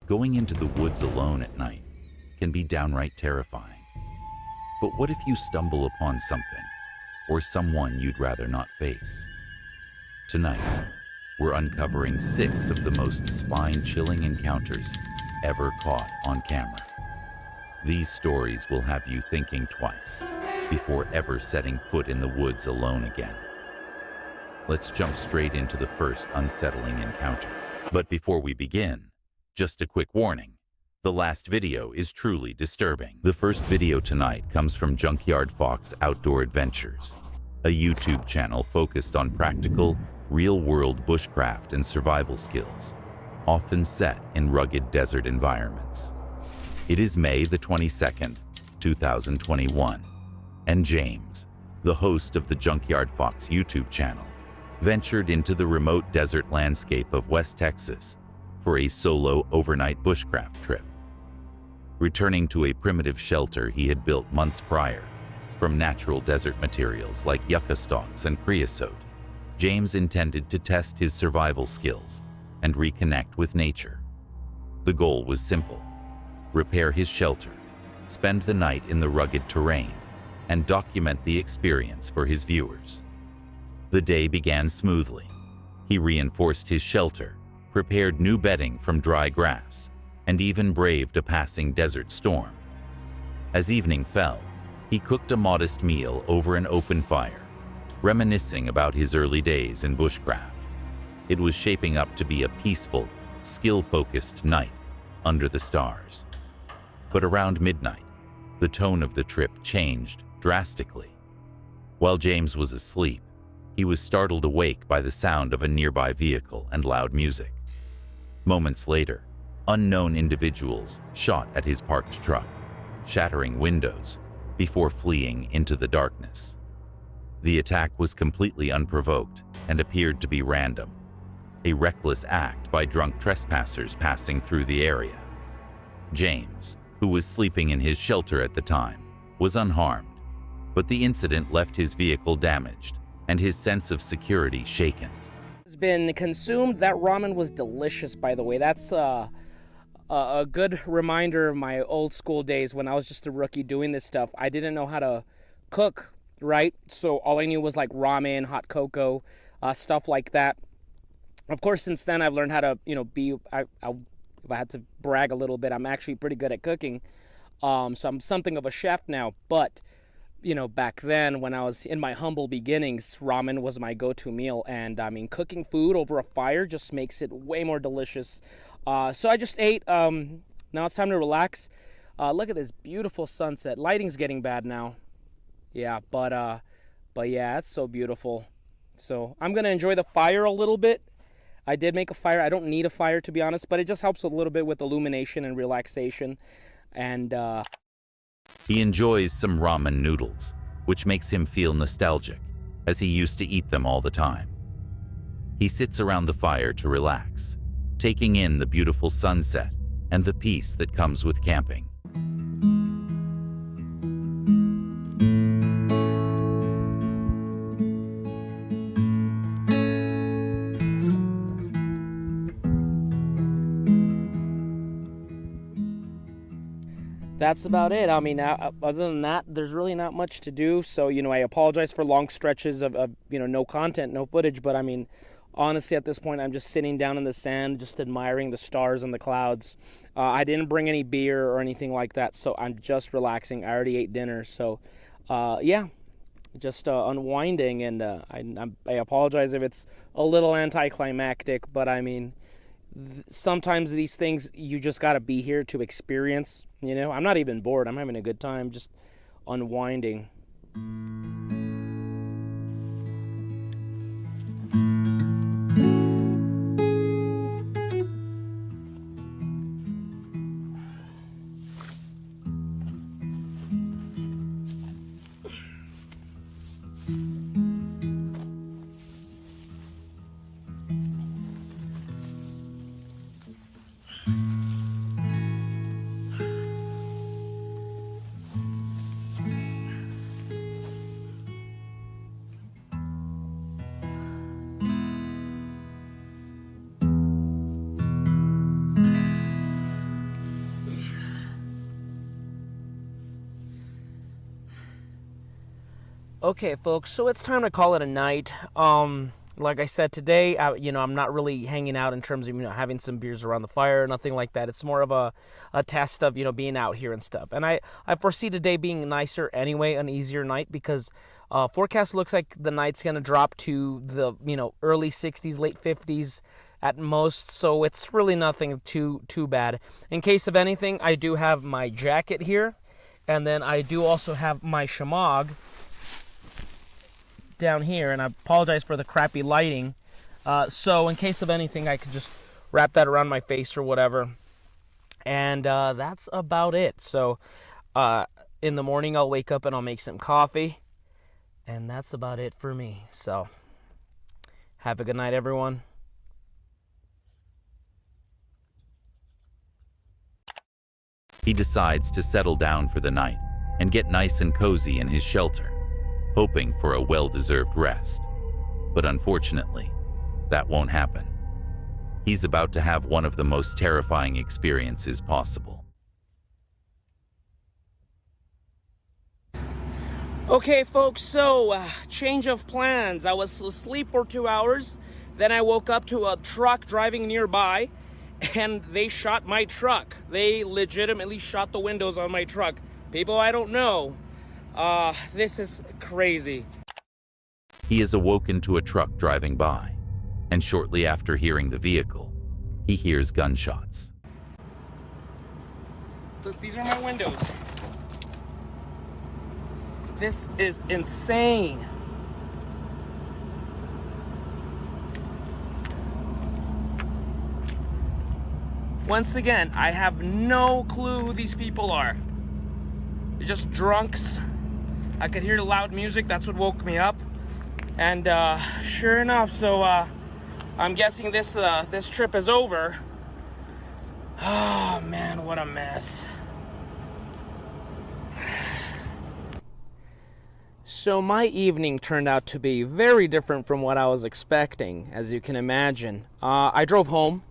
Going into the woods alone at night can be downright terrifying. But what if you stumble upon something or someone you'd rather not face? Tonight, we're uncovering 6 of the most spine-chilling encounters ever caught on camera. These stories will have you thinking twice before ever setting foot in the woods alone again. Let's jump straight into the first unsettling encounter. But before we begin, just a quick warning. The last video is truly disturbing. The first video tonight comes from Junkyard Fox Outdoor Adventures, a YouTube channel focused on practical, real-world bushcraft and survival skills, often set in rugged desert environments. It is May the 22nd, 2021, and James, the host of the Junkyard Fox YouTube channel, ventured into the remote desert landscape of West Texas for a solo overnight bushcraft trip. Returning to a primitive shelter he had built months prior from natural desert materials like yucca stalks and creosote, James intended to test his survival skills and reconnect with nature. The goal was simple: repair his shelter, spend the night in the rugged terrain, and document the experience for his viewers. The day began smoothly. He reinforced his shelter, prepared new bedding from dry grass, and even braved a passing desert storm. As evening fell, he cooked a modest meal over an open fire, reminiscing about his early days in bushcraft. It was shaping up to be a peaceful, skill-focused night under the stars. But around midnight, the tone of the trip changed drastically. While James was asleep, he was startled awake by the sound of a nearby vehicle and loud music. Moments later, unknown individuals shot at his parked truck, shattering windows before fleeing into the darkness. The attack was completely unprovoked and appeared to be random, a reckless act by drunk trespassers passing through the area. James, who was sleeping in his shelter at the time, was unharmed, but the incident left his vehicle damaged and his sense of security shaken. It's been consumed. That ramen was delicious, by the way. That's a good reminder of my old school days when I was just a rookie doing this stuff. I didn't know how to cook, right? So all I knew was like ramen, hot cocoa, stuff like that. Of course, since then I've learned how to, if I had to brag a little bit, I'm actually pretty good at cooking. So I'm something of a chef now. But, back then when I was in my humble beginnings, ramen was my go-to meal. And cooking food over a fire just makes it way more delicious. So I just ate. Now it's time to relax. Look at this beautiful sunset. Lighting's getting bad now. Yeah, but yeah, it's so beautiful. So I'm going to enjoy the fire a little bit. I did make a fire. I don't need a fire, to be honest, but it just helps a little bit with illumination and relaxation. And he enjoys some ramen noodles, which makes him feel nostalgic, as he used to eat them all the time. He sits around the fire to relax, taking in the beautiful sunset and the peace that comes with camping. that's about it. Other than that, there's really not much to do. So, I apologize for long stretches of no content, no footage. But, honestly, at this point, I'm just sitting down in the sand, just admiring the stars and the clouds. I didn't bring any beer or anything like that, so I'm just relaxing. I already ate dinner. So, yeah, just unwinding. And I apologize if it's a little anticlimactic, but, sometimes these things you just got to be here to experience. I'm not even bored. I'm having a good time just unwinding. Okay, folks, so it's time to call it a night. Like I said today, I'm not really hanging out in terms of, having some beers around the fire or nothing like that. It's more of a test of, being out here and stuff. And I foresee today being nicer anyway, an easier night, because forecast looks like the night's going to drop to the, early 60s, late 50s at most. So it's really nothing too bad. In case of anything, I do have my jacket here. And then I do also have my shamog down here, and I apologize for the crappy lighting. So in case of anything, I could just wrap that around my face or whatever. And that's about it. So in the morning, I'll wake up and I'll make some coffee. And that's about it for me. So have a good night, everyone. He decides to settle down for the night and get nice and cozy in his shelter, hoping for a well-deserved rest. But unfortunately, that won't happen. He's about to have one of the most terrifying experiences possible. Okay, folks, so change of plans. I was asleep for 2 hours, then I woke up to a truck driving nearby, and they shot my truck. They legitimately shot the windows on my truck. People I don't know. This is crazy. He is awoken to a truck driving by, and shortly after hearing the vehicle, he hears gunshots. These are my windows. This is insane. Once again, I have no clue who these people are. They're just drunks. I could hear the loud music. That's what woke me up. And sure enough, so I'm guessing this trip is over. Oh man, what a mess. So my evening turned out to be very different from what I was expecting, as you can imagine. I drove home.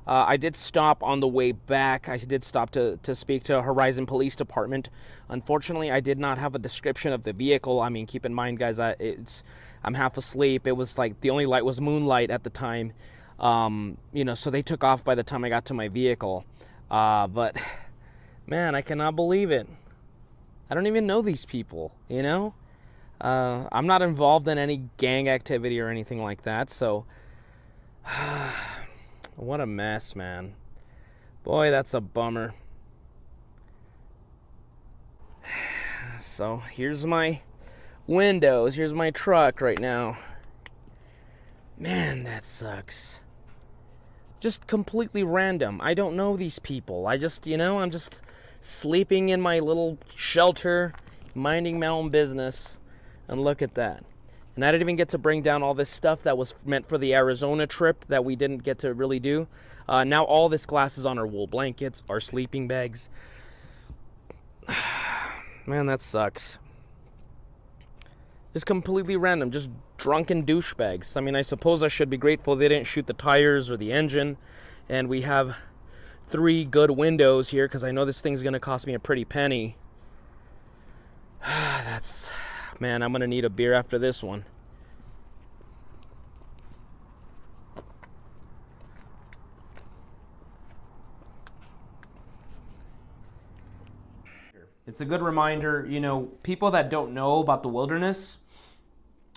I did stop on the way back. I did stop to speak to Horizon Police Department. Unfortunately, I did not have a description of the vehicle. I mean, keep in mind, guys, I'm half asleep. It was like the only light was moonlight at the time. So they took off by the time I got to my vehicle. But, man, I cannot believe it. I don't even know these people, I'm not involved in any gang activity or anything like that, so... What a mess, man. Boy, that's a bummer. So, here's my windows. Here's my truck right now. Man, that sucks. Just completely random. I don't know these people. I'm just sleeping in my little shelter, minding my own business. And look at that. And I didn't even get to bring down all this stuff that was meant for the Arizona trip that we didn't get to really do. Now all this glass is on our wool blankets, our sleeping bags. Man, that sucks. Just completely random, just drunken douchebags. I mean, I suppose I should be grateful they didn't shoot the tires or the engine. And we have 3 good windows here, because I know this thing's going to cost me a pretty penny. Man, I'm going to need a beer after this one. It's a good reminder, people that don't know about the wilderness,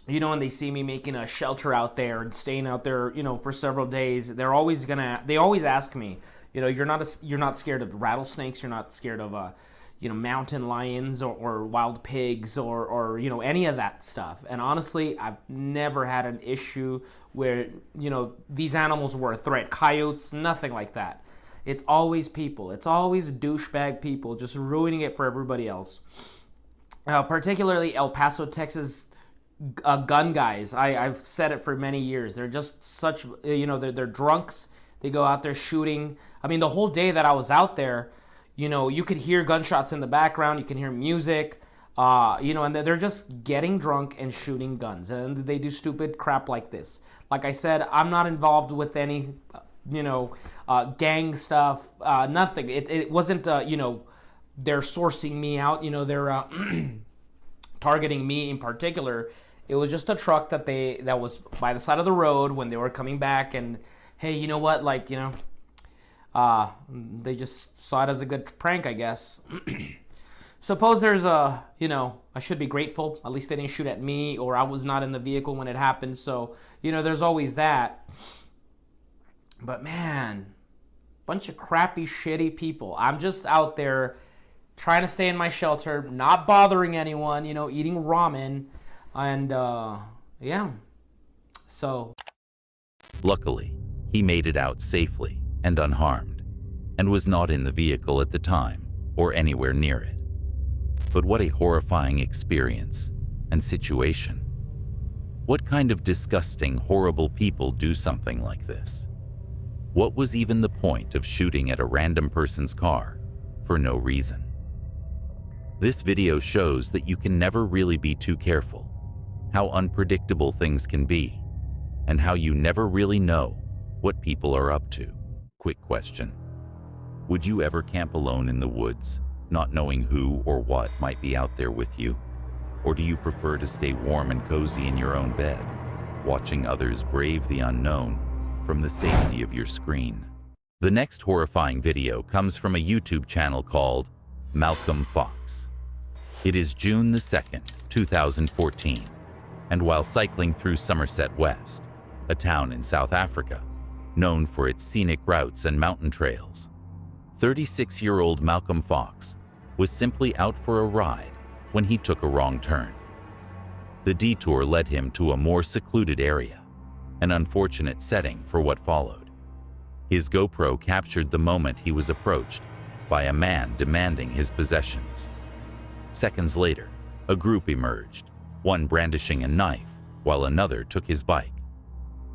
and they see me making a shelter out there and staying out there, for several days, they always ask me, you're not scared of rattlesnakes, you're not scared of mountain lions or wild pigs or any of that stuff. And honestly, I've never had an issue where, these animals were a threat. Coyotes, nothing like that. It's always people. It's always douchebag people just ruining it for everybody else. Particularly El Paso, Texas gun guys. I've said it for many years. They're just such, they're drunks. They go out there shooting. I mean, the whole day that I was out there, you could hear gunshots in the background. You can hear music, and they're just getting drunk and shooting guns. And they do stupid crap like this. Like I said, I'm not involved with any, gang stuff, nothing. It wasn't, they're sourcing me out. They're targeting me in particular. It was just a truck that was by the side of the road when they were coming back, and hey, you know what? Like, you know, they just saw it as a good prank, I guess. Suppose there's you know, I should be grateful. At least they didn't shoot at me, or I was not in the vehicle when it happened. So, you know, there's always that. But man, bunch of crappy, shitty people. I'm just out there trying to stay in my shelter, not bothering anyone, you know, eating ramen. And, yeah. So. Luckily, he made it out safely and unharmed, and was not in the vehicle at the time or anywhere near it. But what a horrifying experience and situation. What kind of disgusting, horrible people do something like this? What was even the point of shooting at a random person's car for no reason? This video shows that you can never really be too careful, how unpredictable things can be, and how you never really know what people are up to. Quick question. Would you ever camp alone in the woods, not knowing who or what might be out there with you? Or do you prefer to stay warm and cozy in your own bed, watching others brave the unknown from the safety of your screen? The next horrifying video comes from a YouTube channel called Malcolm Fox. It is June the 2nd, 2014, and while cycling through Somerset West, a town in South Africa, known for its scenic routes and mountain trails, 36-year-old Malcolm Fox was simply out for a ride when he took a wrong turn. The detour led him to a more secluded area, an unfortunate setting for what followed. His GoPro captured the moment he was approached by a man demanding his possessions. Seconds later, a group emerged, one brandishing a knife while another took his bike.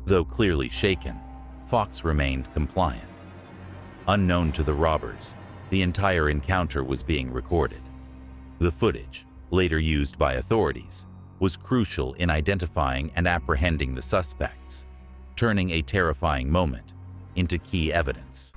Though clearly shaken, Fox remained compliant. Unknown to the robbers, the entire encounter was being recorded. The footage, later used by authorities, was crucial in identifying and apprehending the suspects, turning a terrifying moment into key evidence.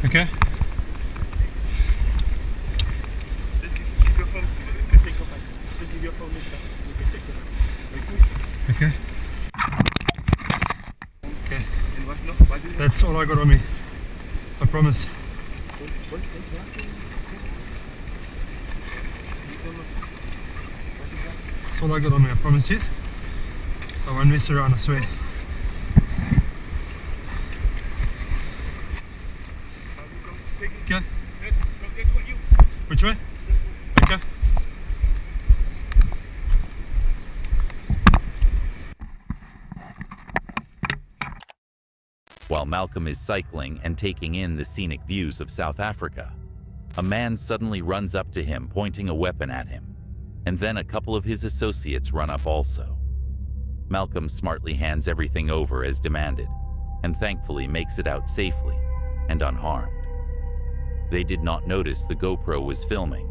Okay. Just keep your phone. You can take your phone. Just give your phone this time. You can take your phone. Okay. Okay. And what? No. Why do you? That's all I got on me. I promise. What? That's all I got on me. I promise you. I won't mess around. I swear. Okay. Yes. Okay. What you? Which way? Okay. While Malcolm is cycling and taking in the scenic views of South Africa, a man suddenly runs up to him, pointing a weapon at him, and then a couple of his associates run up also. Malcolm smartly hands everything over as demanded, and thankfully makes it out safely and unharmed. They did not notice the GoPro was filming,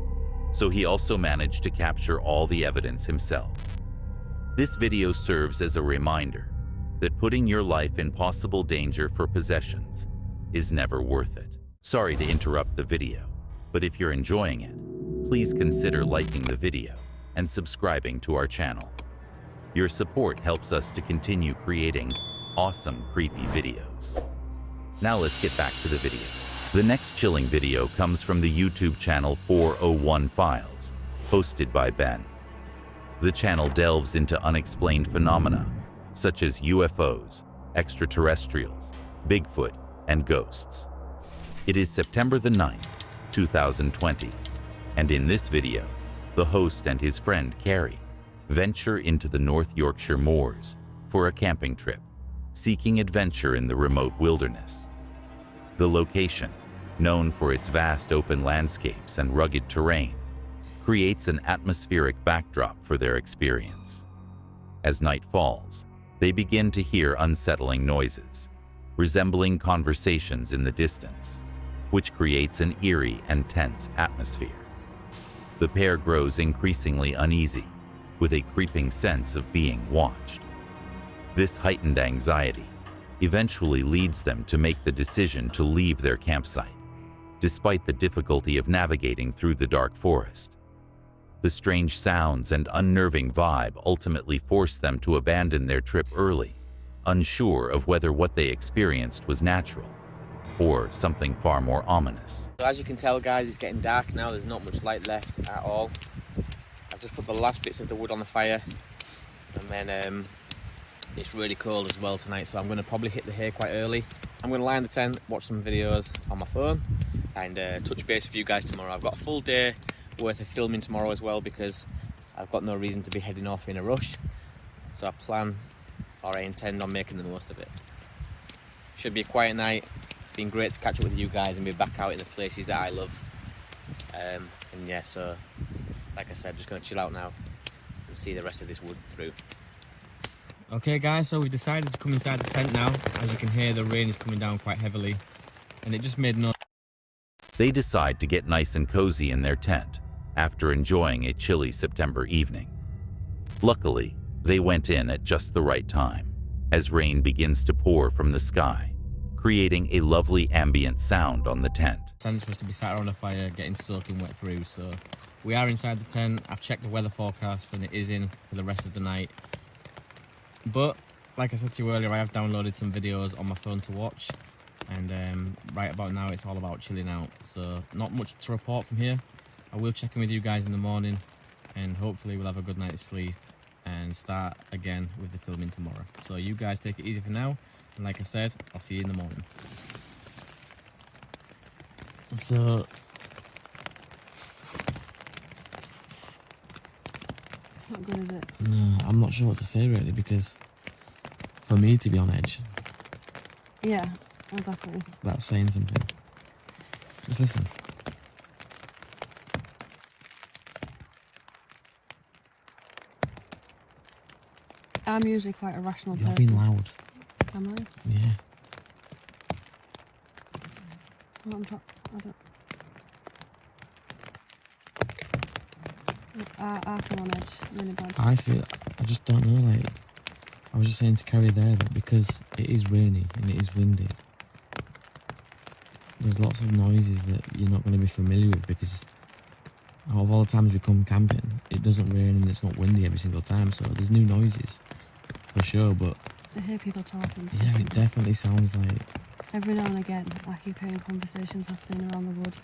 so he also managed to capture all the evidence himself. This video serves as a reminder that putting your life in possible danger for possessions is never worth it. Sorry to interrupt the video, but if you're enjoying it, please consider liking the video and subscribing to our channel. Your support helps us to continue creating awesome, creepy videos. Now let's get back to the video. The next chilling video comes from the YouTube channel 401 Files, hosted by Ben. The channel delves into unexplained phenomena, such as UFOs, extraterrestrials, Bigfoot, and ghosts. It is September the 9th, 2020, and in this video, the host and his friend Carrie venture into the North Yorkshire moors for a camping trip, seeking adventure in the remote wilderness. The location, known for its vast open landscapes and rugged terrain, creates an atmospheric backdrop for their experience. As night falls, they begin to hear unsettling noises, resembling conversations in the distance, which creates an eerie and tense atmosphere. The pair grows increasingly uneasy, with a creeping sense of being watched. This heightened anxiety eventually leads them to make the decision to leave their campsite, despite the difficulty of navigating through the dark forest. The strange sounds and unnerving vibe ultimately force them to abandon their trip early, unsure of whether what they experienced was natural or something far more ominous. So as you can tell, guys, it's getting dark now. There's not much light left at all. I've just put the last bits of the wood on the fire, and then it's really cold as well tonight, so I'm going to probably hit the hay quite early. I'm going to lie in the tent, watch some videos on my phone, and touch base with you guys tomorrow. I've got a full day worth of filming tomorrow as well, because I've got no reason to be heading off in a rush. So I intend on making the most of it. Should be a quiet night. It's been great to catch up with you guys and be back out in the places that I love. And yeah, so like I said, just going to chill out now and see the rest of this wood through. Okay guys, so we decided to come inside the tent now. As you can hear, the rain is coming down quite heavily, and it just made no... They decide to get nice and cozy in their tent after enjoying a chilly September evening. Luckily, they went in at just the right time, as rain begins to pour from the sky, creating a lovely ambient sound on the tent. Tent's supposed to be sat around a fire, getting soaking wet through, so we are inside the tent. I've checked the weather forecast, and it is in for the rest of the night. But, like I said to you earlier, I have downloaded some videos on my phone to watch, and right about now it's all about chilling out, so not much to report from here. I will check in with you guys in the morning, and hopefully we'll have a good night's sleep and start again with the filming tomorrow. So you guys take it easy for now, and like I said, I'll see you in the morning. So it's not good, is it? no, I'm not sure what to say really, because for me to be on edge, Yeah, exactly. that's saying something. Just listen. I'm usually quite a rational You're person. being loud. Am I? Yeah. Well, I don't... I feel on edge really bad. I just don't know, like, I was just saying to Carrie there that because it is rainy and it is windy, there's lots of noises that you're not going to be familiar with, because out of all the times we come camping, it doesn't rain and it's not windy every single time, so there's new noises, for sure, but... To hear people talking. Yeah, it definitely sounds like... Every now and again, I keep hearing conversations happening around the wood.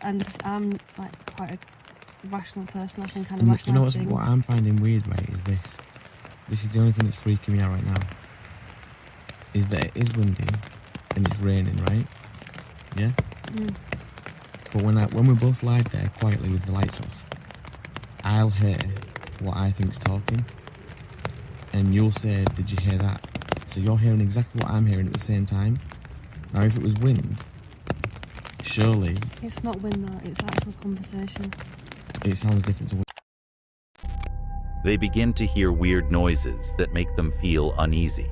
And I'm like quite a rational person. I can kind of rationalise things. What I'm finding weird, right, is this. This is the only thing that's freaking me out right now. Is that it is windy and it's raining, right? Yeah? Mm. But when we both lie there quietly with the lights off, I'll hear what I think's talking, and you'll say, "Did you hear that?" So you're hearing exactly what I'm hearing at the same time. Now, if it was wind, surely It's not wind though, it's actual conversation. it sounds different to wind. They begin to hear weird noises that make them feel uneasy.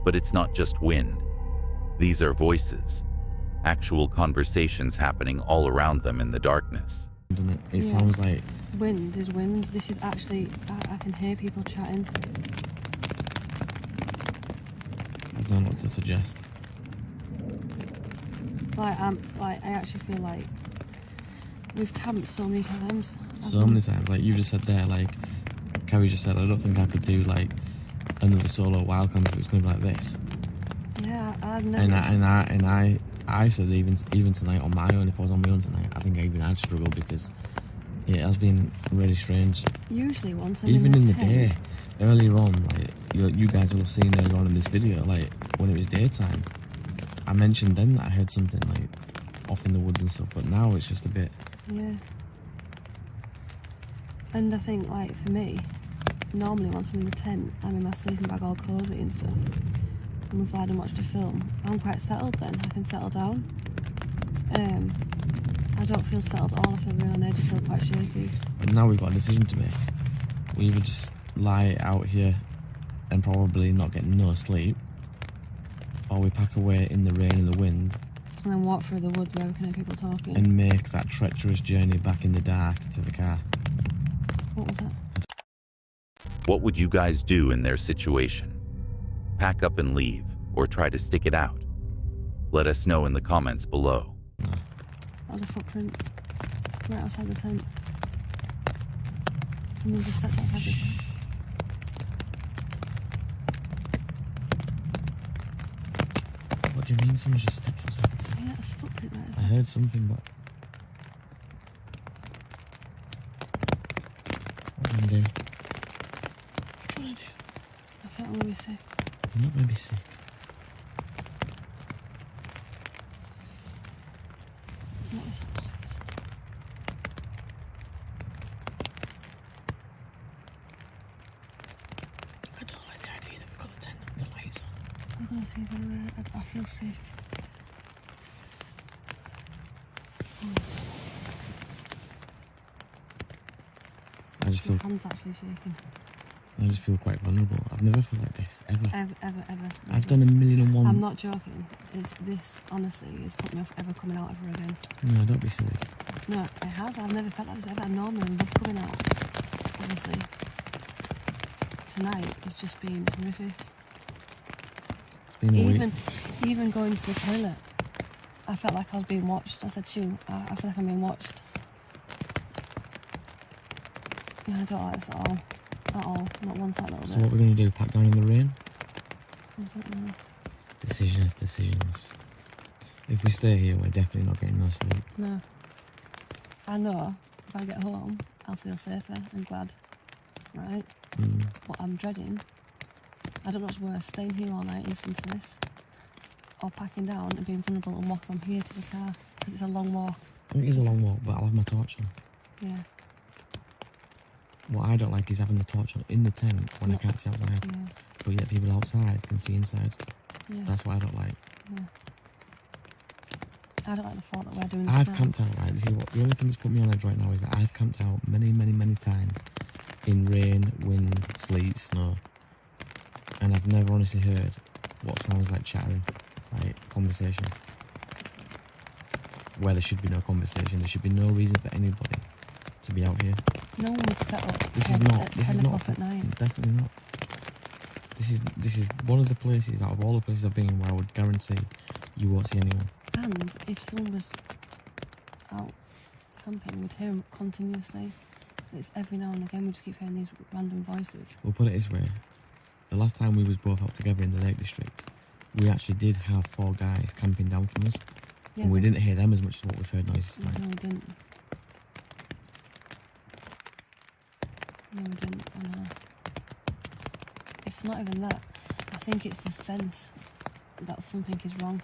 But it's not just wind. These are voices, actual conversations happening all around them in the darkness. Doesn't it? It Yeah. sounds like... Wind is wind. This is actually, I can hear people chatting. I don't know what to suggest. I actually feel like we've camped so many times. So many times, like you just said there, like Carrie just said, I don't think I could do like another solo wild camp if it was going to be like this. Yeah, I've never... And I said even tonight on my own, if I was on my own tonight, I think even I'd struggle, because it has been really strange. Usually once I'm Even in the tent, day, earlier on, like you guys will have seen earlier on in this video, like when it was daytime, I mentioned then that I heard something like off in the woods and stuff, but now it's just a bit... Yeah. And I think, like, for me, normally once I'm in the tent, I'm in my sleeping bag all cosy and stuff, and we've lied and watched a film, I'm quite settled then, I can settle down. I don't feel settled at all, I feel really on edge, I feel quite shaky. But now we've got a decision to make. We either just lie out here and probably not get no sleep, or we pack away in the rain and the wind and then walk through the woods where we can hear people talking. And make that treacherous journey back in the dark to the car. What was that? What would you guys do in their situation? Pack up and leave, or try to stick it out? Let us know in the comments below. That was a footprint right outside the tent. Someone just stepped outside the tent. What do you mean someone just stepped outside the tent? Yeah, it's a footprint right I outside. heard something, but... What do you want to do? What do you want to do? I felt I'm going to be sick. You're not going to be sick. What is that noise? I don't like the idea that we've got the tent and the lights on. I'm going to see them. I feel sick. I just My feel, hand's actually shaking. I just feel quite vulnerable. I've never felt like this, ever. Ever. I've done 1,000,001. I'm not joking. This, honestly, has put me off ever coming out ever again. No, don't be silly. No, it has. I've never felt like this ever. I normally love coming out. Obviously. Tonight, it's just been horrific. It's been a week. Even going to the toilet, I felt like I was being watched. I said to you, I feel like I'm being watched. Yeah, I don't like this at all. At all. Not one side little So bit. what we're going to do, pack down in the rain? I don't know. Decisions. If we stay here, we're definitely not getting no sleep. No. I know if I get home, I'll feel safer and glad. Right? What I'm dreading, I don't know what's worse, staying here all night and listening to this, or packing down and being vulnerable and walking from here to the car, because it's a long walk. It is a long walk, but I'll have my torch on. Yeah. What I don't like is having the torch on in the tent when I can't see outside. Yeah. But yet people outside can see inside. Yeah. That's what I don't like. Yeah. I don't like the thought that we're doing this I've now. camped out, right? This is what, the only thing that's put me on edge right now is that I've camped out many times in rain, wind, sleet, snow. And I've never honestly heard what sounds like chattering, like conversation. Where there should be no conversation. There should be no reason for anybody to be out here. No one would set up This is at not. 10 o'clock at night. Definitely not. This is one of the places out of all the places I've been where I would guarantee you won't see anyone. And if someone was out camping, we'd hear them continuously. It's every now and again we just keep hearing these random voices. We'll put it this way. The last time we was both out together in the Lake District, we actually did have 4 guys camping down from us. Yeah, And we didn't hear them as much as what we've heard noises tonight. No, we didn't. No, we didn't. I know. It's not even that. I think it's the sense that something is wrong.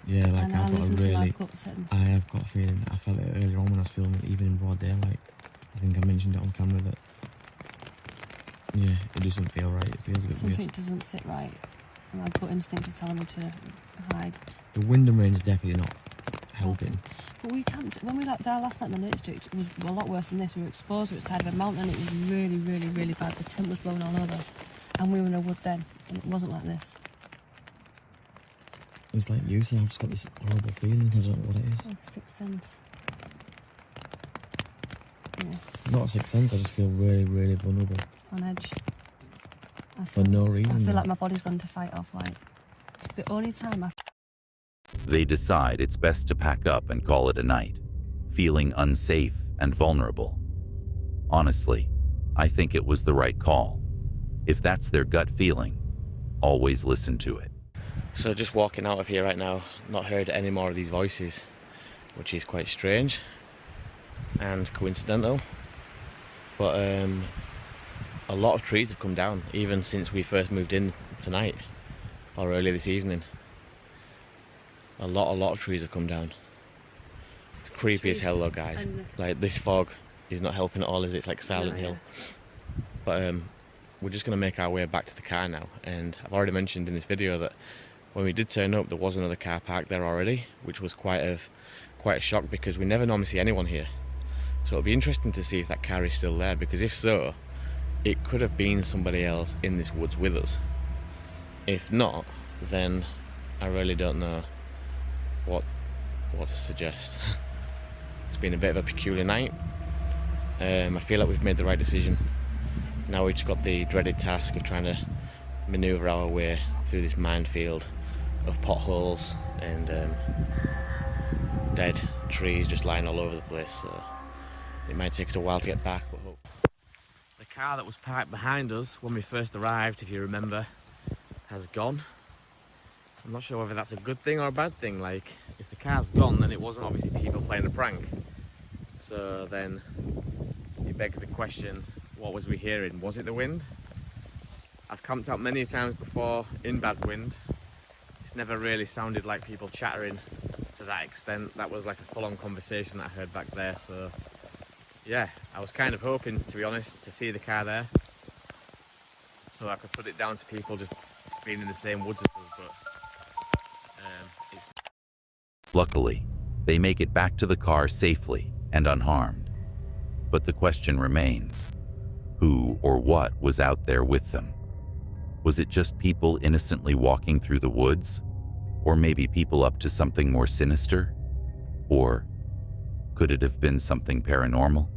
Yeah, like And I I've got a listen to my really... gut sense. I have got a feeling that I felt it earlier on when I was filming, even in broad daylight. I think I mentioned it on camera that... Yeah, it doesn't feel right. It feels a bit Something weird. doesn't sit right. And my gut instinct is telling me to hide. The wind and rain is definitely not helping. But we camped, when we left there last night in the Lake District, it was a lot worse than this. We were exposed, we were at the side of a mountain, it was really bad. The tent was blowing all over. And we were in a wood then, and it wasn't like this. It's like you said, I've just got this horrible feeling. I don't know what it is. Like a sixth sense. Yeah, Not a sixth sense, I just feel really vulnerable. on edge. For no reason. I feel though. like my body's gone to fight or flight. The only time I They decide it's best to pack up and call it a night, feeling unsafe and vulnerable. Honestly, I think it was the right call. If that's their gut feeling, always listen to it. So just walking out of here right now, not heard any more of these voices, which is quite strange and coincidental. But a lot of trees have come down, even since we first moved in tonight, or earlier this evening. A lot of trees have come down. It's creepy as hell though, guys. Like, this fog is not helping at all, is it? It's like Silent Hill. But we're just going to make our way back to the car now, and I've already mentioned in this video that when we did turn up there was another car parked there already, which was quite a shock because we never normally see anyone here. So it'll be interesting to see if that car is still there, because if so, it could have been somebody else in this woods with us. If not, then I really don't know what to suggest. It's been a bit of a peculiar night. I feel like we've made the right decision. Now we've just got the dreaded task of trying to manoeuvre our way through this minefield of potholes and dead trees just lying all over the place. So it might take us a while to get back, but hope. The car that was parked behind us when we first arrived, if you remember, has gone. I'm not sure whether that's a good thing or a bad thing. Like, if the car's gone, then it wasn't obviously people playing a prank. So then it begs the question, what was we hearing? Was it the wind? I've camped out many times before in bad wind. It's never really sounded like people chattering to that extent. That was like a full-on conversation that I heard back there. So yeah, I was kind of hoping, to be honest, to see the car there, so I could put it down to people just being in the same woods as us, but it's... Luckily, they make it back to the car safely and unharmed. But the question remains, who or what was out there with them? Was it just people innocently walking through the woods? Or maybe people up to something more sinister? Or could it have been something paranormal?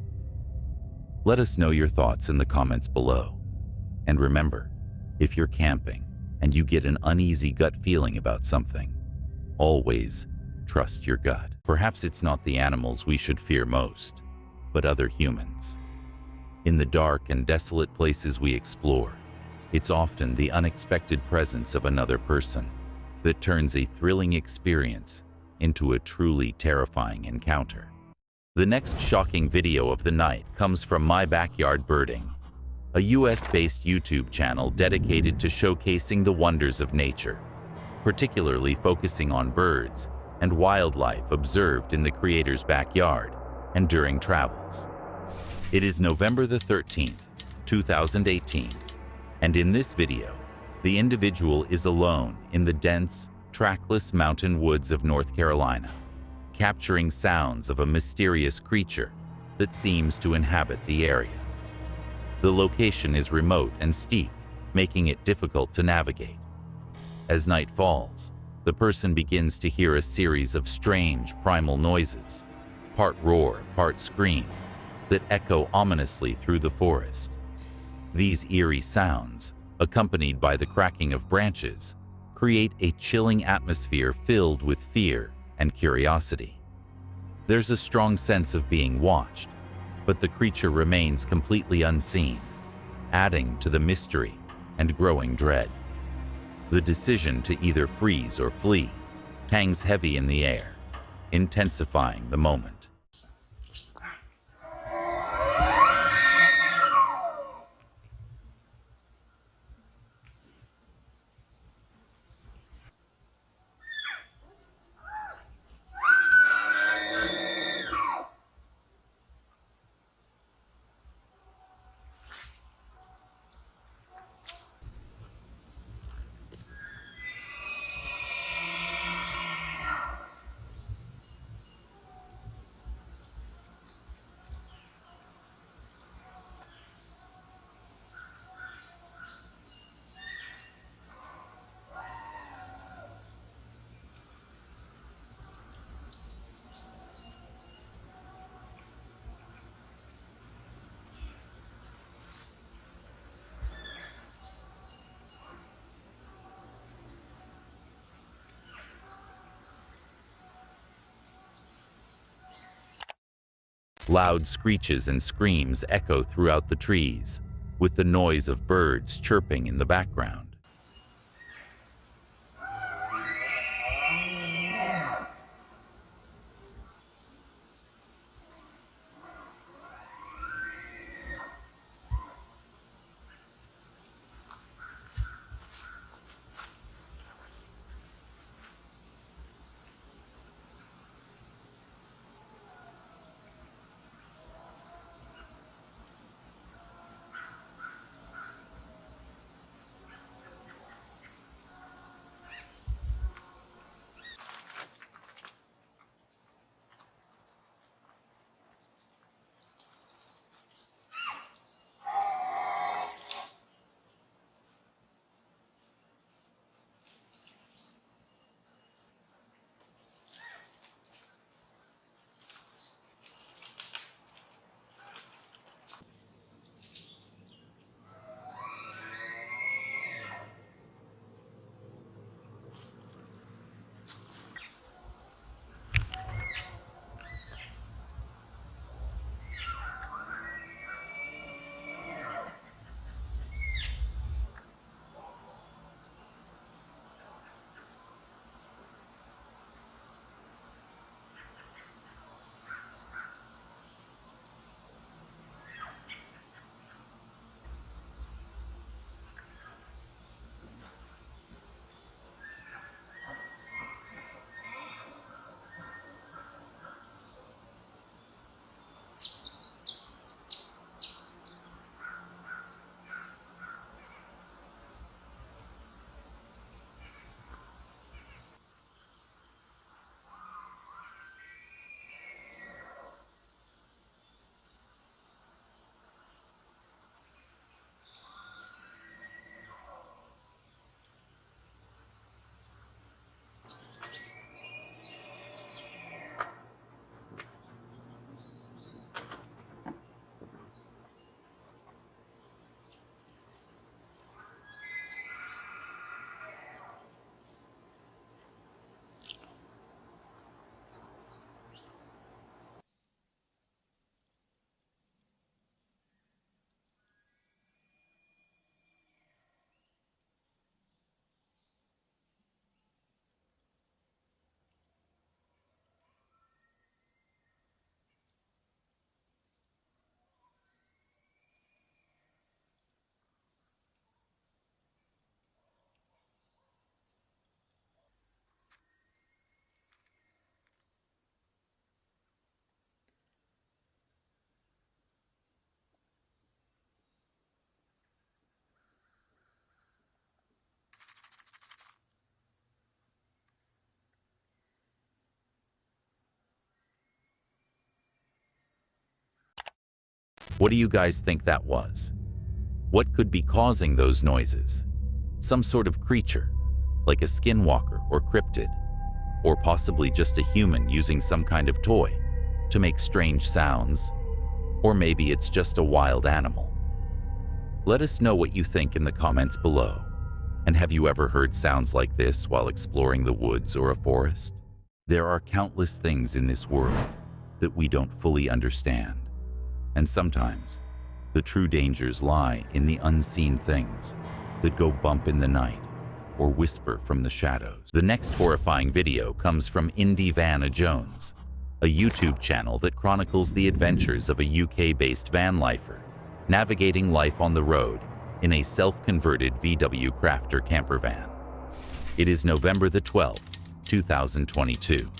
Let us know your thoughts in the comments below. And remember, if you're camping and you get an uneasy gut feeling about something, always trust your gut. Perhaps it's not the animals we should fear most, but other humans. In the dark and desolate places we explore, it's often the unexpected presence of another person that turns a thrilling experience into a truly terrifying encounter. The next shocking video of the night comes from My Backyard Birding, a US-based YouTube channel dedicated to showcasing the wonders of nature, particularly focusing on birds and wildlife observed in the creator's backyard and during travels. It is November the 13th, 2018, and in this video, the individual is alone in the dense, trackless mountain woods of North Carolina, capturing sounds of a mysterious creature that seems to inhabit the area. The location is remote and steep, making it difficult to navigate. As night falls, the person begins to hear a series of strange primal noises, part roar, part scream, that echo ominously through the forest. These eerie sounds, accompanied by the cracking of branches, create a chilling atmosphere filled with fear and curiosity. There's a strong sense of being watched, but the creature remains completely unseen, adding to the mystery and growing dread. The decision to either freeze or flee hangs heavy in the air, intensifying the moment. Loud screeches and screams echo throughout the trees, with the noise of birds chirping in the background. What do you guys think that was? What could be causing those noises? Some sort of creature, like a skinwalker or cryptid, or possibly just a human using some kind of toy to make strange sounds, or maybe it's just a wild animal. Let us know what you think in the comments below. And have you ever heard sounds like this while exploring the woods or a forest? There are countless things in this world that we don't fully understand. And sometimes, the true dangers lie in the unseen things that go bump in the night or whisper from the shadows. The next horrifying video comes from Indie Vanna Jones, a YouTube channel that chronicles the adventures of a UK-based van lifer navigating life on the road in a self-converted VW Crafter camper van. It is November the 12th, 2022,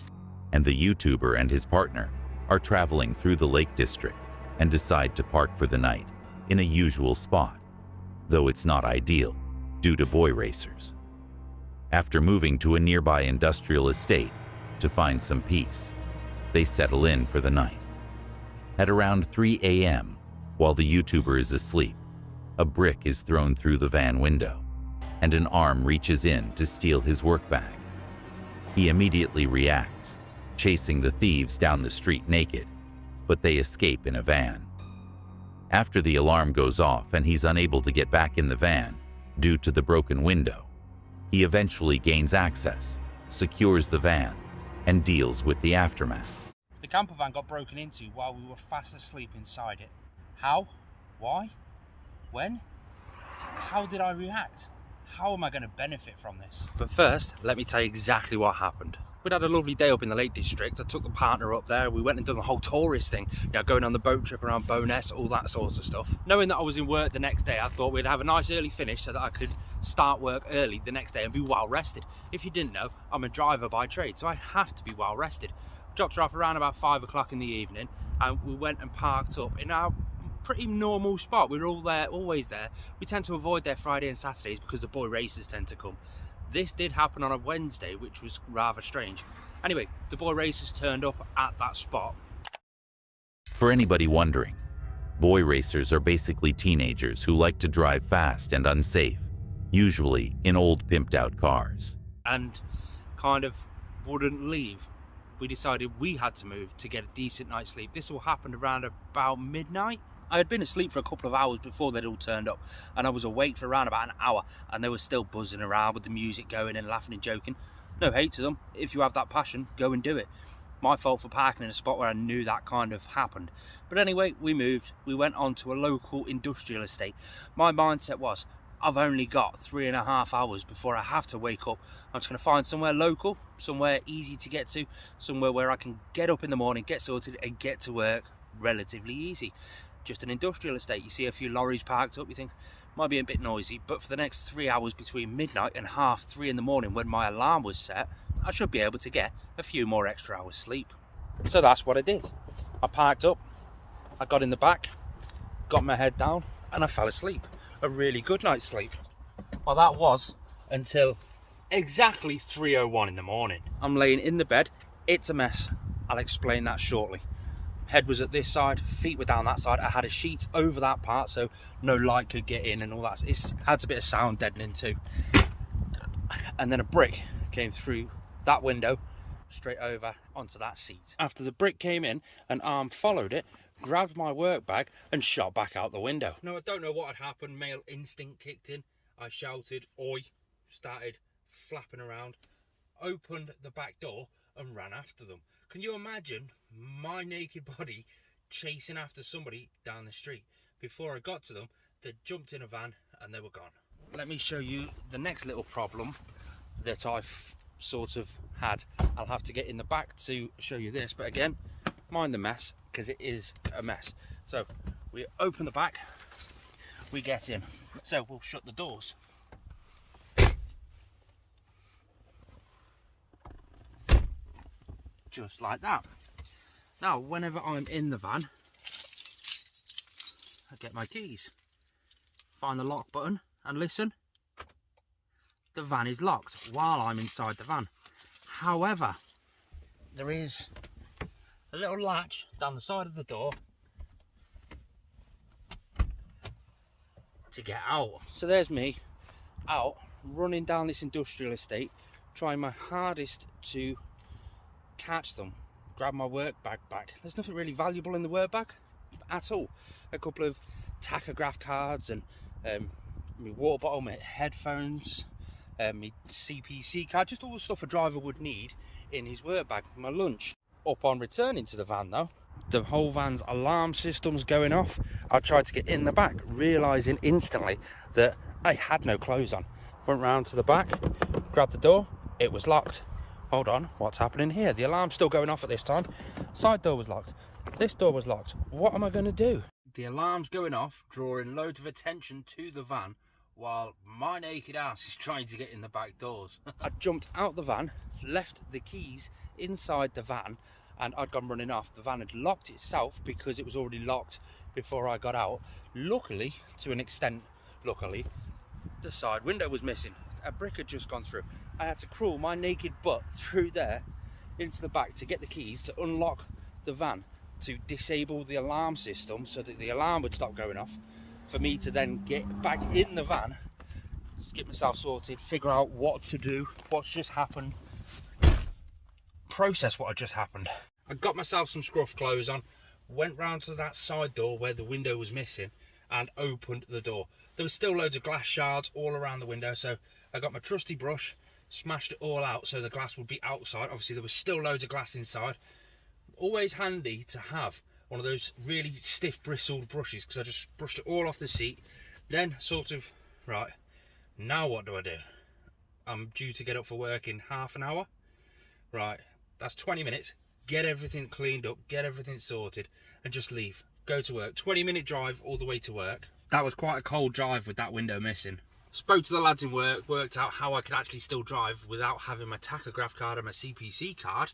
and the YouTuber and his partner are traveling through the Lake District and decide to park for the night in a usual spot, though it's not ideal due to boy racers. After moving to a nearby industrial estate to find some peace, they settle in for the night. At around 3 a.m., while the YouTuber is asleep, a brick is thrown through the van window, and an arm reaches in to steal his work bag. He immediately reacts, chasing the thieves down the street naked, but they escape in a van. After the alarm goes off and he's unable to get back in the van due to the broken window, he eventually gains access, secures the van, and deals with the aftermath. The camper van got broken into while we were fast asleep inside it. How? Why? When? How did I react? How am I going to benefit from this? But first, let me tell you exactly what happened. We'd had a lovely day up in the Lake District. I took the partner up there. We went and done the whole tourist thing, going on the boat trip around Bowness, all that sort of stuff. Knowing that I was in work the next day, I thought we'd have a nice early finish so that I could start work early the next day and be well rested. If you didn't know, I'm a driver by trade, so I have to be well rested. Dropped her off around about 5 o'clock in the evening, and we went and parked up in our pretty normal spot. We were all there, always there. We tend to avoid there Friday and Saturdays because the boy racers tend to come. This did happen on a Wednesday, which was rather strange. Anyway, the boy racers turned up at that spot. For anybody wondering, boy racers are basically teenagers who like to drive fast and unsafe, usually in old pimped out cars. And kind of wouldn't leave. We decided we had to move to get a decent night's sleep. This all happened around about midnight. I had been asleep for a couple of hours before they'd all turned up, and I was awake for around about an hour, and they were still buzzing around with the music going and laughing and joking. No hate to them. If you have that passion, go and do it. My fault for parking in a spot where I knew that kind of happened. But anyway, we moved. We went on to a local industrial estate. My mindset was, I've only got 3.5 hours before I have to wake up. I'm just going to find somewhere local, somewhere easy to get to, somewhere where I can get up in the morning, get sorted, and get to work relatively easy. Just an industrial estate. You see a few lorries parked up, you think might be a bit noisy, but for the next 3 hours between midnight and 3:30 in the morning when my alarm was set, I should be able to get a few more extra hours sleep. So that's what I did. I parked up, I got in the back, got my head down, and I fell asleep. A really good night's sleep. Well, that was until exactly 3:01 in the morning. I'm laying in the bed. It's a mess. I'll explain that shortly. Head was at this side, feet were down that side. I had a sheet over that part so no light could get in and all that. It had a bit of sound deadening too. And then a brick came through that window straight over onto that seat. After the brick came in, an arm followed it, grabbed my work bag and shot back out the window. Now, I don't know what had happened. Male instinct kicked in. I shouted, "Oi!" Started flapping around, opened the back door and ran after them. Can you imagine my naked body chasing after somebody down the street? Before I got to them, they jumped in a van and they were gone. Let me show you the next little problem that I've sort of had. I'll have to get in the back to show you this, but again, mind the mess, because it is a mess. So we open the back, we get in. So we'll shut the doors. Just like that. Now, whenever I'm in the van, I get my keys, find the lock button, and listen, the van is locked while I'm inside the van. However, there is a little latch down the side of the door to get out. So there's me out running down this industrial estate, trying my hardest to catch them, grab my work bag back. There's nothing really valuable in the work bag at all. A couple of tachograph cards and my water bottle, my headphones, my CPC card, just all the stuff a driver would need in his work bag. My lunch. Upon returning to the van though, the whole van's alarm system's going off. I tried to get in the back, realising instantly that I had no clothes on. Went round to the back, grabbed the door, it was locked. Hold on, what's happening here? The alarm's still going off at this time. Side door was locked. This door was locked. What am I going to do? The alarm's going off, drawing loads of attention to the van, while my naked ass is trying to get in the back doors. I jumped out the van, left the keys inside the van, and I'd gone running off. The van had locked itself because it was already locked before I got out. Luckily, to an extent, luckily, the side window was missing. A brick had just gone through. I had to crawl my naked butt through there into the back to get the keys to unlock the van, to disable the alarm system so that the alarm would stop going off, for me to then get back in the van, get myself sorted, figure out what to do, what's just happened, process what had just happened. I got myself some scruff clothes on, went round to that side door where the window was missing and opened the door. There was still loads of glass shards all around the window, so I got my trusty brush, smashed it all out so the glass would be outside. Obviously there was still loads of glass inside. Always handy to have one of those really stiff bristled brushes, because I just brushed it all off the seat. Then sort of, right, now what do I do? I'm due to get up for work in half an hour. Right, that's 20 minutes. Get everything cleaned up, get everything sorted, and just leave. Go to work. 20-minute drive all the way to work. That was quite a cold drive with that window missing. Spoke to the lads in work, worked out how I could actually still drive without having my tachograph card and my CPC card.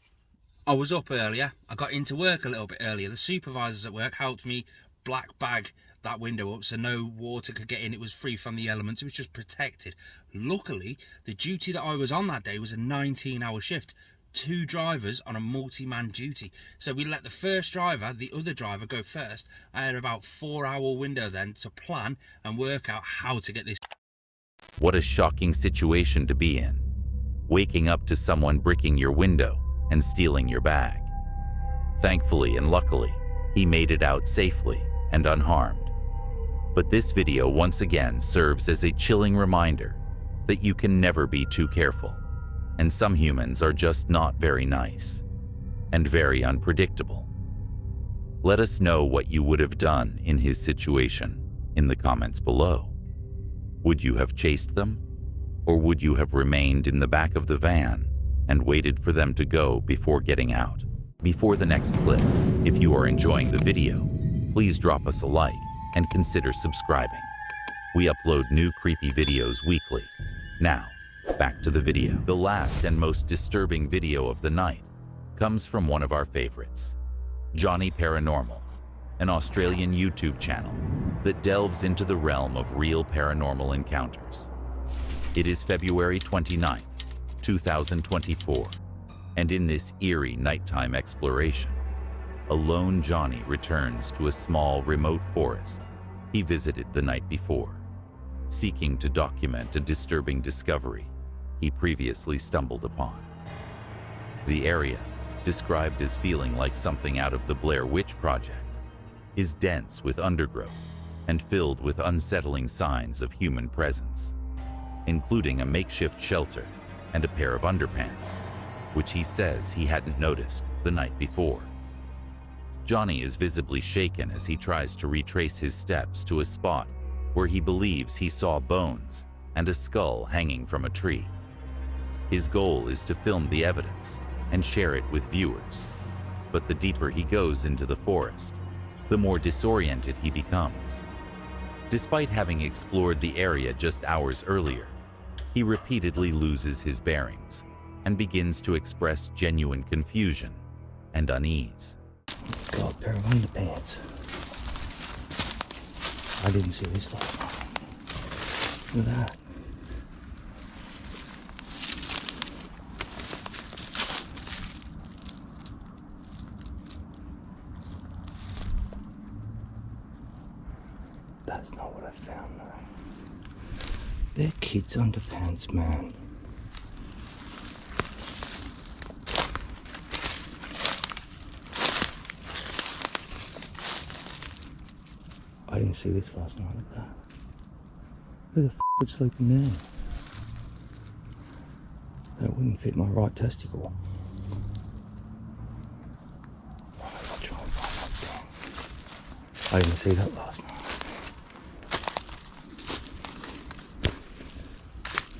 I was up earlier. I got into work a little bit earlier. The supervisors at work helped me black bag that window up so no water could get in. It was free from the elements. It was just protected. Luckily, the duty that I was on that day was a 19-hour shift. 2 drivers on a multi-man duty. So we let the first driver, the other driver, go first. I had about 4-hour window then to plan and work out how to get this. What a shocking situation to be in. Waking up to someone bricking your window and stealing your bag. Thankfully and luckily, he made it out safely and unharmed. But this video once again serves as a chilling reminder that you can never be too careful. And some humans are just not very nice and very unpredictable. Let us know what you would have done in his situation in the comments below. Would you have chased them? Or would you have remained in the back of the van and waited for them to go before getting out? Before the next clip, if you are enjoying the video, please drop us a like and consider subscribing. We upload new creepy videos weekly. Now, back to the video. The last and most disturbing video of the night comes from one of our favorites, Johnny Paranormal, an Australian YouTube channel that delves into the realm of real paranormal encounters. It is February 29th, 2024, and in this eerie nighttime exploration, a lone Johnny returns to a small remote forest he visited the night before, seeking to document a disturbing discovery he previously stumbled upon. The area, described as feeling like something out of the Blair Witch Project, is dense with undergrowth and filled with unsettling signs of human presence, including a makeshift shelter and a pair of underpants, which he says he hadn't noticed the night before. Johnny is visibly shaken as he tries to retrace his steps to a spot where he believes he saw bones and a skull hanging from a tree. His goal is to film the evidence and share it with viewers, but the deeper he goes into the forest, the more disoriented he becomes. Despite having explored the area just hours earlier, he repeatedly loses his bearings and begins to express genuine confusion and unease. Got a pair of underpants. I didn't see this stuff. Look at that. That's not what I found though. They're kids' underpants, man. I didn't see this last night like that. Who the f would sleep in there? That wouldn't fit my right testicle. Right, I'll try and find that thing. I didn't see that last night.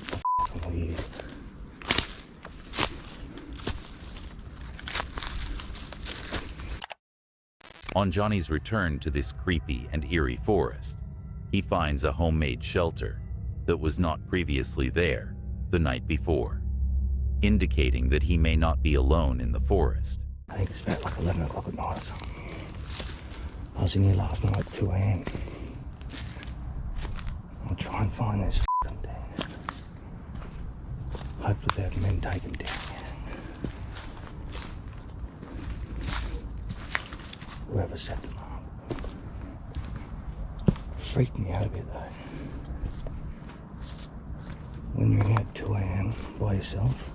That's f***ing weird. On Johnny's return to this creepy and eerie forest, he finds a homemade shelter that was not previously there the night before, indicating that he may not be alone in the forest. I think it's about like 11 o'clock at night or something. I was in here last night at 2 AM. I'll try and find this f***ing thing. Hopefully they haven't been taken down yet. Whoever set them up. Freaked me out a bit though. When you're in here at 2 AM by yourself.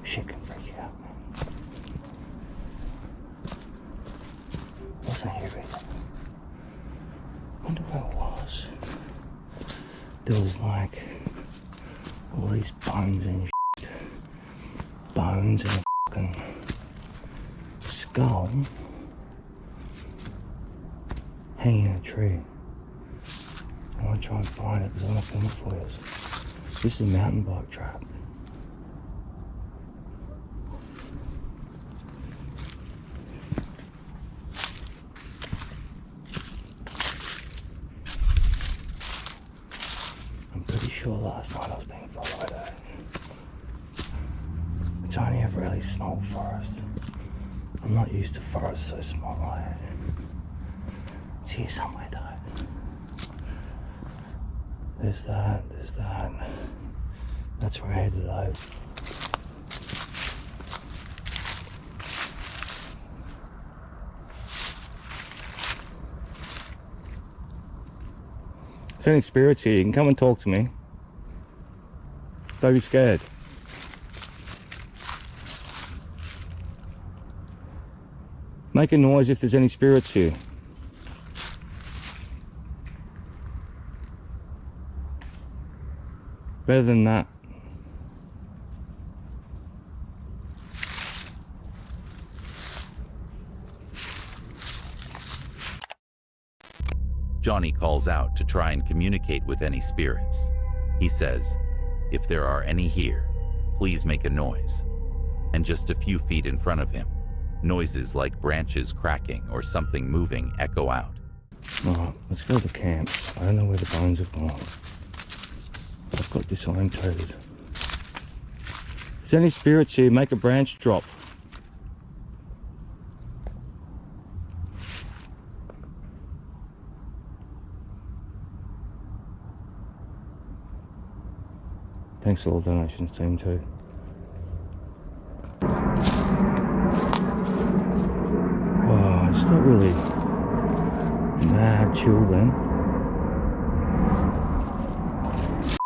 Shit can freak you out, man. Wasn't here either. Wonder where it was. There was like all these bones and shit. Bones and a fucking skull hanging in a tree. I want to try and find it because I want to film it for you. This is a mountain bike track. Sure, last night I was being followed out. It's only a really small forest. I'm not used to forests so small like that. It's here somewhere though. There's that, there's that. That's where I headed over. If there's any spirits here, you can come and talk to me. Don't be scared. Make a noise if there's any spirits here. Better than that. Johnny calls out to try and communicate with any spirits. He says, if there are any here, please make a noise. And just a few feet in front of him, noises like branches cracking or something moving echo out. Alright, let's go to the camp. I don't know where the bones have gone. I've got disorientated. If there's any spirits here, make a branch drop. Thanks for all the donations, team, too. Wow, I just got really mad chill then.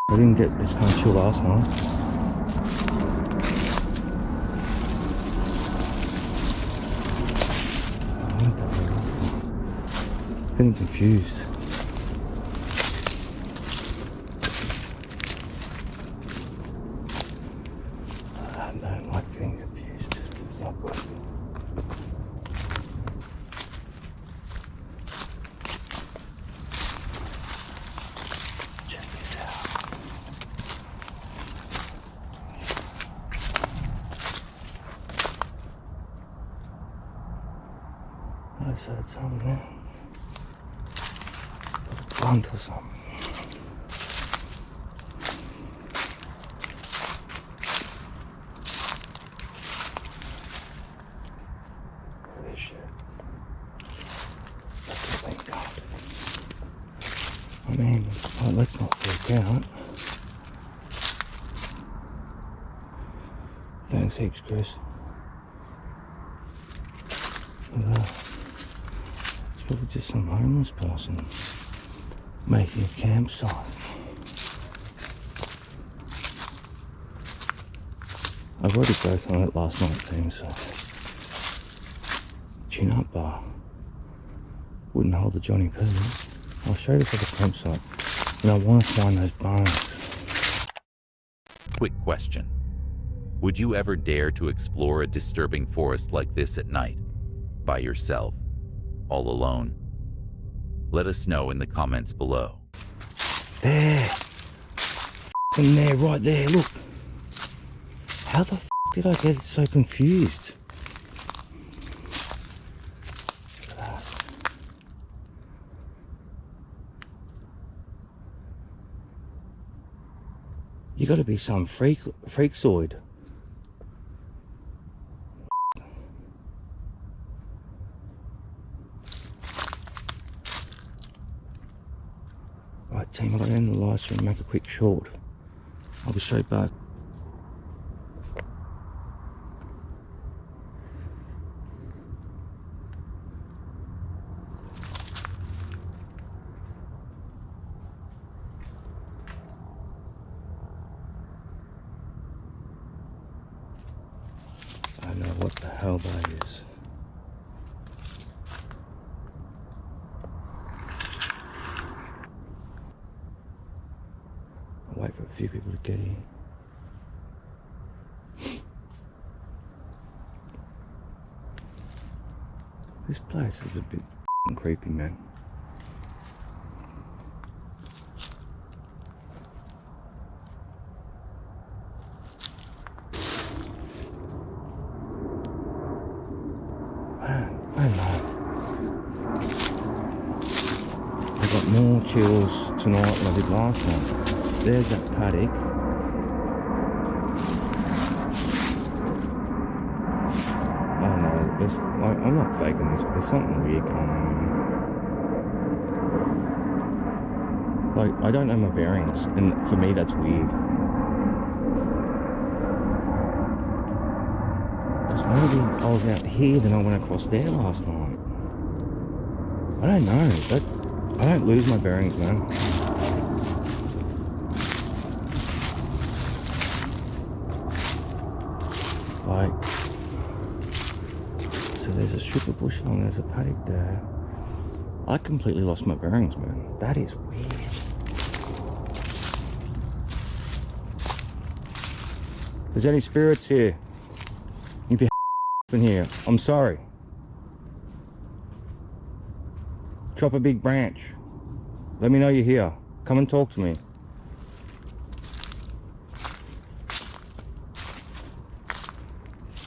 I didn't get this kind of chill last night. I went that way last time. Getting confused. I just heard something there. A grunt or something. Holy shit. That's a big gun. I mean, well, let's not freak out. Thanks heaps, Chris. Look at that. It's probably just some homeless person making a campsite. I've already both on it last night, team, so chin-up bar wouldn't hold the Johnny P. I'll show you for the campsite, and I want to find those bones. Quick question. Would you ever dare to explore a disturbing forest like this at night? By yourself? All alone? Let us know in the comments below. There! F***ing there, right there, look! How the f*** did I get so confused? Look at that. You gotta be some freakzoid. Right team, I'll end the live stream and make a quick short. I'll be straight back. I don't know what the hell that is. I'll wait for a few people to get here. This place is a bit creepy, man. I don't know. I got more chills tonight than I did last night. There's that paddock. Oh no, I'm not faking this, but there's something weird going on here. Like, I don't know my bearings, and for me that's weird. Maybe I was out here, then I went across there last night. I don't know. I don't lose my bearings, man. Like, so there's a strip of bush along, there's a paddock there. I completely lost my bearings, man. That is weird. If there's any spirits here, if you're in here, I'm sorry. Chop a big branch. Let me know you're here. Come and talk to me.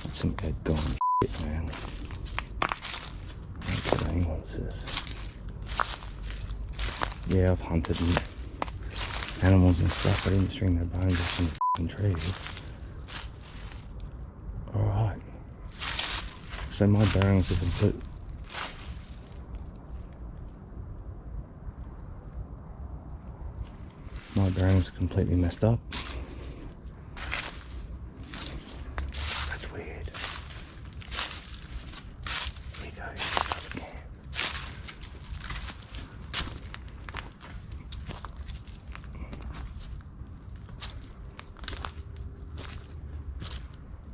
That's some dead gone shit, man. I don't care what anyone says. Yeah, I've hunted animals and stuff. I didn't string their bones off from the f***ing trees. Alright. So my bearings are complete. My bearings are completely messed up. That's weird. Here we go, here's this other camp.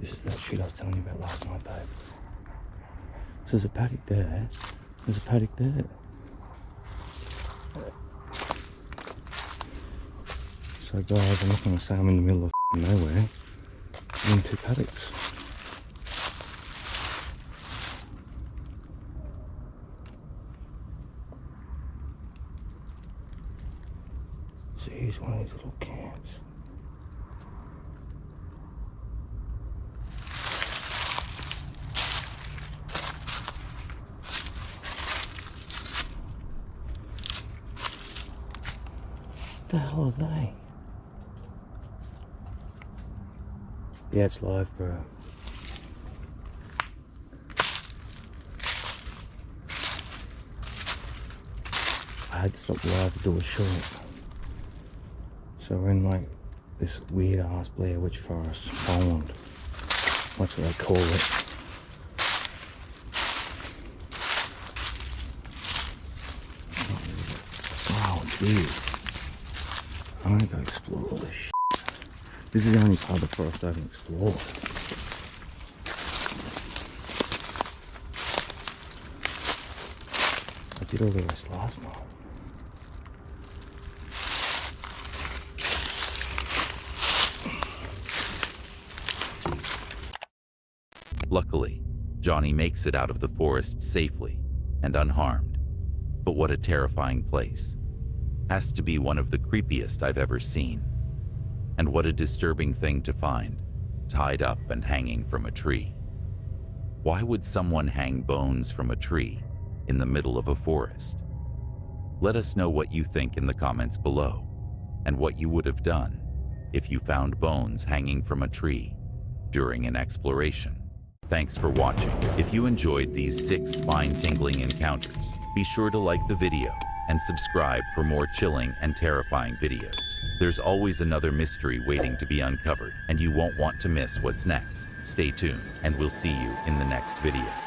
This is that shit I was telling you about last night, babe. So there's a paddock there. There's a paddock there. So guys, I'm not going to say I'm in the middle of nowhere. I'm in two paddocks. So here's one of these little camps. What the hell are they? Yeah, it's live, bro. I had to stop live to do a short. So we're in like this weird ass Blair Witch Forest, Poland. That's what I call it. Wow, it's weird. I gotta explore all this shit. This is the only part of the forest I haven't explored. I did all the rest last night. Luckily, Johnny makes it out of the forest safely and unharmed. But what a terrifying place. Has to be one of the creepiest I've ever seen. And what a disturbing thing to find, tied up and hanging from a tree. Why would someone hang bones from a tree in the middle of a forest? Let us know what you think in the comments below, and what you would have done if you found bones hanging from a tree during an exploration. Thanks for watching. If you enjoyed these 6 spine-tingling encounters, be sure to like the video and subscribe for more chilling and terrifying videos. There's always another mystery waiting to be uncovered, and you won't want to miss what's next. Stay tuned, and we'll see you in the next video.